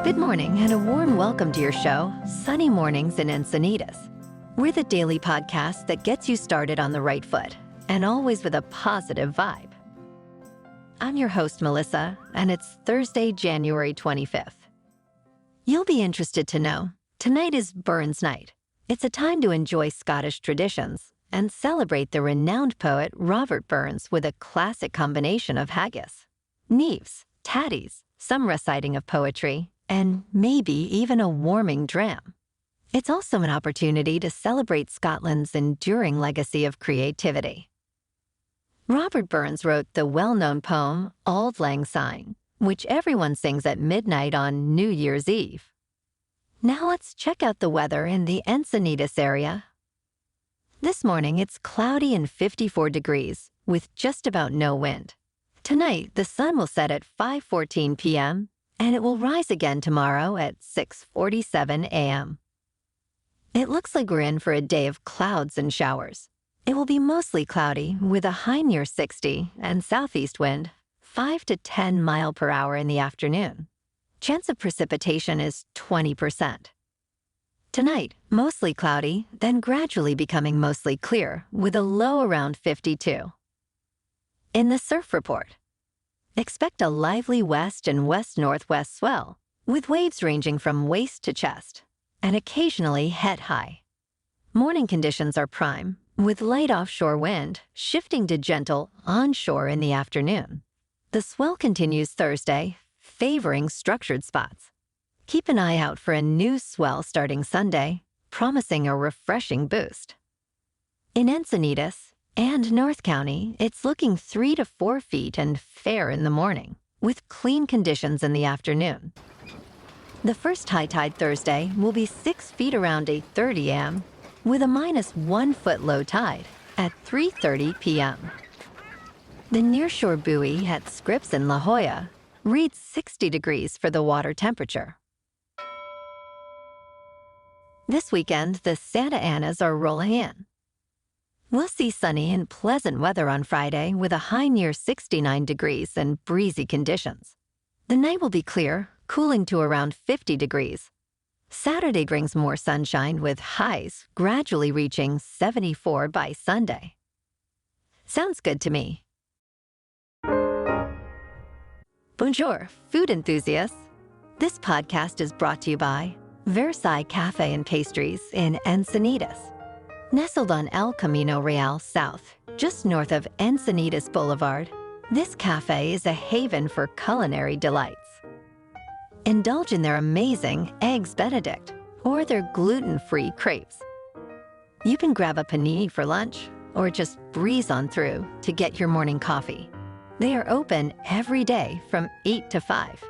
Good morning and a warm welcome to your show, Sunny Mornings in Encinitas. We're the daily podcast that gets you started on the right foot and always with a positive vibe. I'm your host, Melissa, and it's Thursday, January 25th. You'll be interested to know, tonight is Burns Night. It's a time to enjoy Scottish traditions and celebrate the renowned poet Robert Burns with a classic combination of haggis, neeves, tatties, some reciting of poetry, and maybe even a warming dram. It's also an opportunity to celebrate Scotland's enduring legacy of creativity. Robert Burns wrote the well-known poem Auld Lang Syne, which everyone sings at midnight on New Year's Eve. Now let's check out the weather in the Encinitas area. This morning it's cloudy and 54 degrees with just about no wind. Tonight the sun will set at 5:14 p.m. and it will rise again tomorrow at 6:47 a.m. It looks like we're in for a day of clouds and showers. It will be mostly cloudy with a high near 60 and southeast wind 5 to 10 miles per hour in the afternoon. Chance of precipitation is 20%. Tonight, mostly cloudy, then gradually becoming mostly clear with a low around 52. In the surf report, expect a lively west and west-northwest swell, with waves ranging from waist to chest, and occasionally head high. Morning conditions are prime, with light offshore wind shifting to gentle onshore in the afternoon. The swell continues Thursday, favoring structured spots. Keep an eye out for a new swell starting Sunday, promising a refreshing boost. In Encinitas and North County, it's looking 3 to 4 feet and fair in the morning, with clean conditions in the afternoon. The first high tide Thursday will be 6 feet around 8:30 a.m., with a -1 foot low tide at 3:30 p.m. The nearshore buoy at Scripps in La Jolla reads 60 degrees for the water temperature. This weekend, the Santa Anas are rolling in. We'll see sunny and pleasant weather on Friday with a high near 69 degrees and breezy conditions. The night will be clear, cooling to around 50 degrees. Saturday brings more sunshine with highs gradually reaching 74 by Sunday. Sounds good to me. Bonjour, food enthusiasts. This podcast is brought to you by Versailles Cafe and Pastries in Encinitas. Nestled on El Camino Real South, just north of Encinitas Boulevard, this cafe is a haven for culinary delights. Indulge in their amazing Eggs Benedict or their gluten-free crepes. You can grab a panini for lunch or just breeze on through to get your morning coffee. They are open every day from 8 to 5.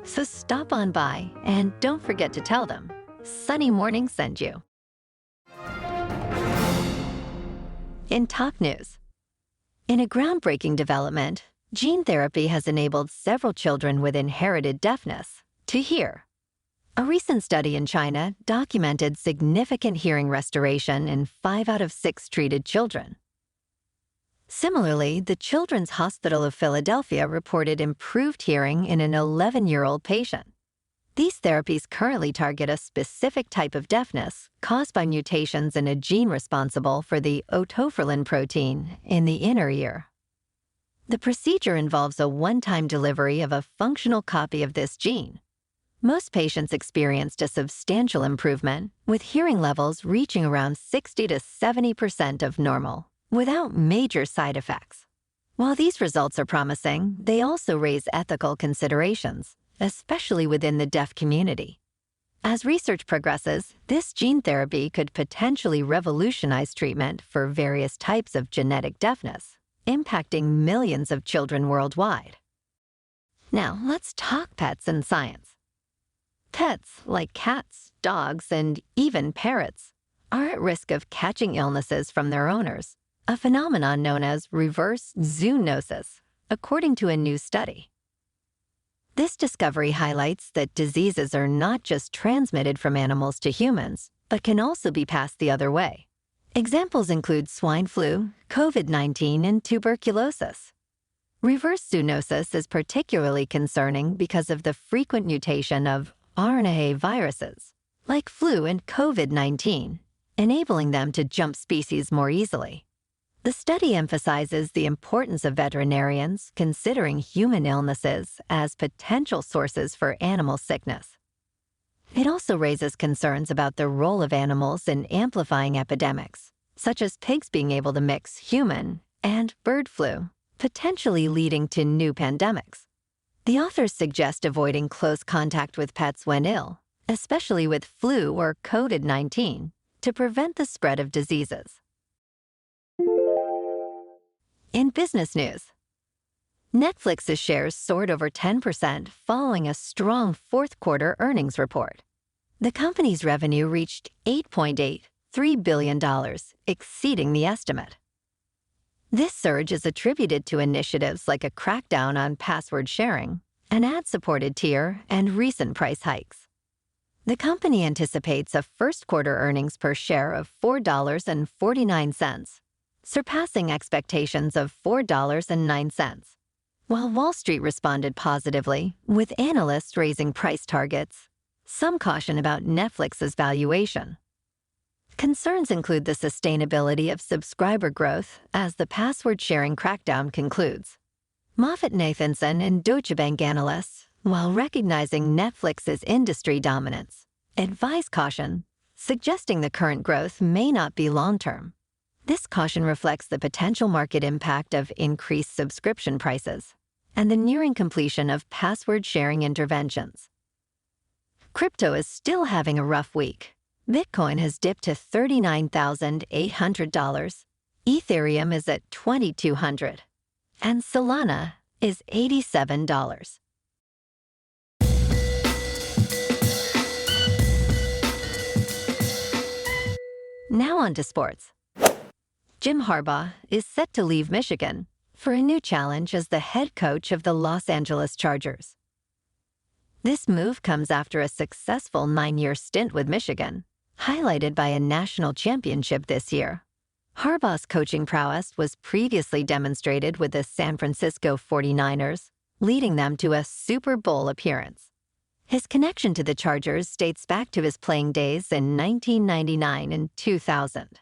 So stop on by and don't forget to tell them Sunny Morning sent you. In top news, in a groundbreaking development, gene therapy has enabled several children with inherited deafness to hear. A recent study in China documented significant hearing restoration in 5 out of 6 treated children. Similarly, the Children's Hospital of Philadelphia reported improved hearing in an 11-year-old patient. These therapies currently target a specific type of deafness caused by mutations in a gene responsible for the otofrelin protein in the inner ear. The procedure involves a one-time delivery of a functional copy of this gene. Most patients experienced a substantial improvement, with hearing levels reaching around 60 to 70% of normal, without major side effects. While these results are promising, they also raise ethical considerations, especially within the deaf community. As research progresses, this gene therapy could potentially revolutionize treatment for various types of genetic deafness, impacting millions of children worldwide. Now, let's talk pets and science. Pets, like cats, dogs, and even parrots, are at risk of catching illnesses from their owners, a phenomenon known as reverse zoonosis, according to a new study. This discovery highlights that diseases are not just transmitted from animals to humans, but can also be passed the other way. Examples include swine flu, COVID-19, and tuberculosis. Reverse zoonosis is particularly concerning because of the frequent mutation of RNA viruses, like flu and COVID-19, enabling them to jump species more easily. The study emphasizes the importance of veterinarians considering human illnesses as potential sources for animal sickness. It also raises concerns about the role of animals in amplifying epidemics, such as pigs being able to mix human and bird flu, potentially leading to new pandemics. The authors suggest avoiding close contact with pets when ill, especially with flu or COVID-19, to prevent the spread of diseases. In business news, Netflix's shares soared over 10% following a strong fourth-quarter earnings report. The company's revenue reached $8.83 billion, exceeding the estimate. This surge is attributed to initiatives like a crackdown on password sharing, an ad-supported tier, and recent price hikes. The company anticipates a first-quarter earnings per share of $4.49, surpassing expectations of $4.09. While Wall Street responded positively, with analysts raising price targets, some caution about Netflix's valuation. Concerns include the sustainability of subscriber growth as the password-sharing crackdown concludes. MoffettNathanson and Deutsche Bank analysts, while recognizing Netflix's industry dominance, advise caution, suggesting the current growth may not be long-term. This caution reflects the potential market impact of increased subscription prices and the nearing completion of password-sharing interventions. Crypto is still having a rough week. Bitcoin has dipped to $39,800, Ethereum is at $2,200, and Solana is $87. Now on to sports. Jim Harbaugh is set to leave Michigan for a new challenge as the head coach of the Los Angeles Chargers. This move comes after a successful 9-year stint with Michigan, highlighted by a national championship this year. Harbaugh's coaching prowess was previously demonstrated with the San Francisco 49ers, leading them to a Super Bowl appearance. His connection to the Chargers dates back to his playing days in 1999 and 2000.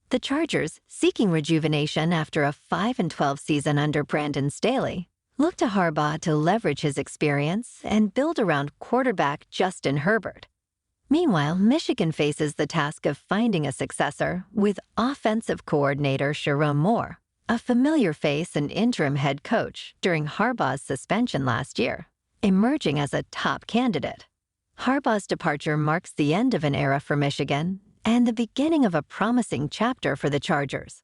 The Chargers, seeking rejuvenation after a 5-12 season under Brandon Staley, look to Harbaugh to leverage his experience and build around quarterback Justin Herbert. Meanwhile, Michigan faces the task of finding a successor with offensive coordinator Sharon Moore, a familiar face and interim head coach during Harbaugh's suspension last year, emerging as a top candidate. Harbaugh's departure marks the end of an era for Michigan and the beginning of a promising chapter for the Chargers.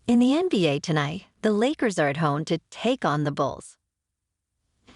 In the NBA tonight, the Lakers are at home to take on the Bulls.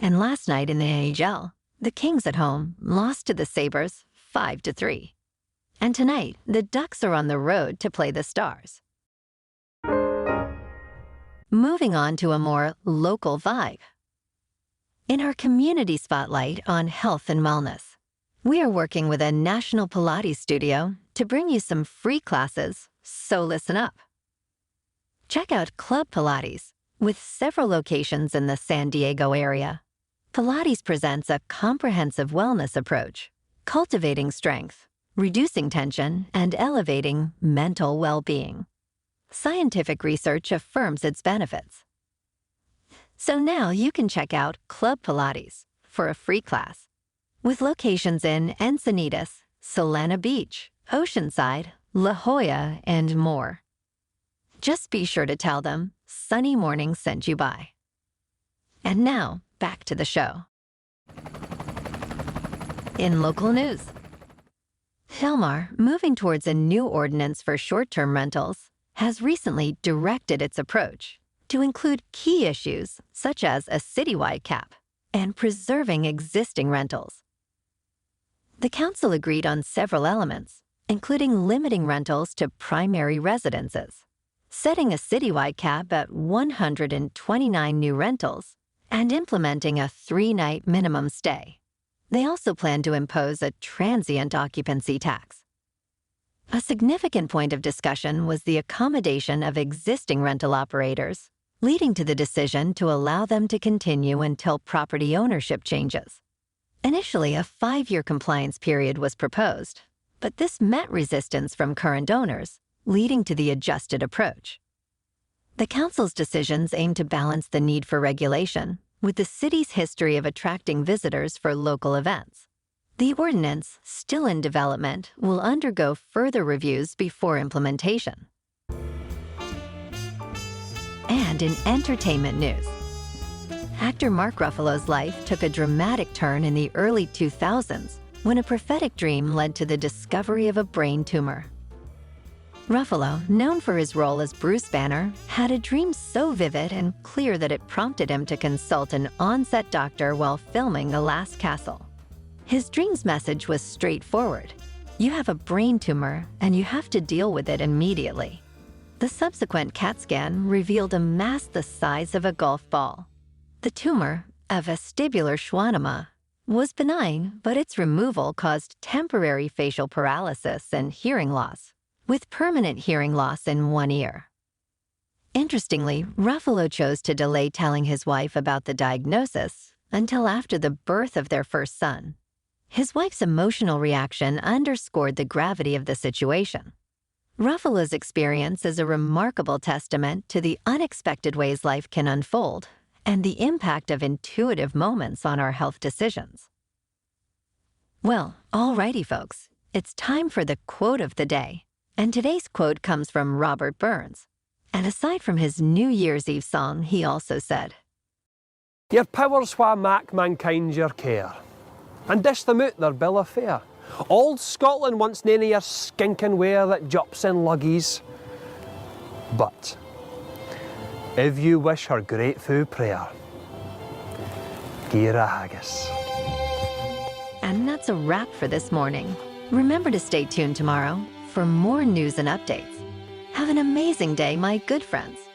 And last night in the NHL, the Kings at home lost to the Sabres 5-3. And tonight, the Ducks are on the road to play the Stars. Moving on to a more local vibe. In our community spotlight on health and wellness, we are working with a national Pilates studio to bring you some free classes, so listen up. Check out Club Pilates, with several locations in the San Diego area. Pilates presents a comprehensive wellness approach, cultivating strength, reducing tension, and elevating mental well-being. Scientific research affirms its benefits. So now you can check out Club Pilates for a free class, with locations in Encinitas, Solana Beach, Oceanside, La Jolla, and more. Just be sure to tell them Sunny Morning sent you by. And now, back to the show. In local news, Philmar, moving towards a new ordinance for short-term rentals, has recently directed its approach to include key issues such as a citywide cap and preserving existing rentals. The council agreed on several elements, including limiting rentals to primary residences, setting a citywide cap at 129 new rentals, and implementing a 3-night minimum stay. They also plan to impose a transient occupancy tax. A significant point of discussion was the accommodation of existing rental operators, leading to the decision to allow them to continue until property ownership changes. Initially, a 5-year compliance period was proposed, but this met resistance from current owners, leading to the adjusted approach. The council's decisions aim to balance the need for regulation with the city's history of attracting visitors for local events. The ordinance, still in development, will undergo further reviews before implementation. And in entertainment news, actor Mark Ruffalo's life took a dramatic turn in the early 2000s when a prophetic dream led to the discovery of a brain tumor. Ruffalo, known for his role as Bruce Banner, had a dream so vivid and clear that it prompted him to consult an on-set doctor while filming The Last Castle. His dream's message was straightforward. You have a brain tumor, and you have to deal with it immediately. The subsequent CAT scan revealed a mass the size of a golf ball. The tumor, a vestibular schwannoma, was benign, but its removal caused temporary facial paralysis and hearing loss, with permanent hearing loss in one ear. Interestingly, Ruffalo chose to delay telling his wife about the diagnosis until after the birth of their first son. His wife's emotional reaction underscored the gravity of the situation. Ruffalo's experience is a remarkable testament to the unexpected ways life can unfold and the impact of intuitive moments on our health decisions. Well, alrighty folks, it's time for the quote of the day. And today's quote comes from Robert Burns. And aside from his New Year's Eve song, he also said, "Your powers wha mak mankind your care, and dish them out their bill of fare. Old Scotland wants none of your skinking ware that jops in luggies. But if you wish her grateful prayer, gie her a haggis." And that's a wrap for this morning. Remember to stay tuned tomorrow for more news and updates. Have an amazing day, my good friends.